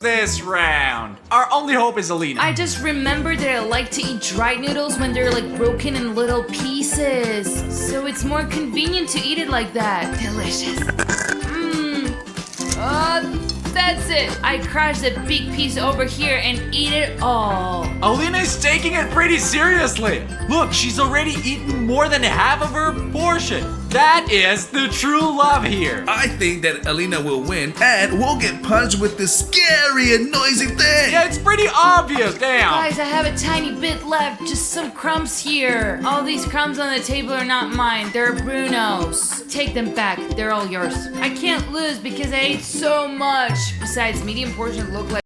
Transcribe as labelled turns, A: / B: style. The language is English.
A: this round. Our only hope is Alina.
B: I just remembered that I like to eat dried noodles when they're like broken in little pieces. So it's more convenient to eat it like that. Delicious. That's it. I crush the big piece over here and eat it all.
A: Alina is taking it pretty seriously. Look, she's already eaten more than half of her portion. That is the true love here.
C: I think that Alina will win and we'll get punched with this scary and noisy thing.
A: Yeah, it's pretty obvious. Damn.
B: Guys, I have a tiny bit left. Just some crumbs here. All these crumbs on the table are not mine. They're Bruno's. Take them back. They're all yours. I can't lose because I ate so much. Besides, medium portions look like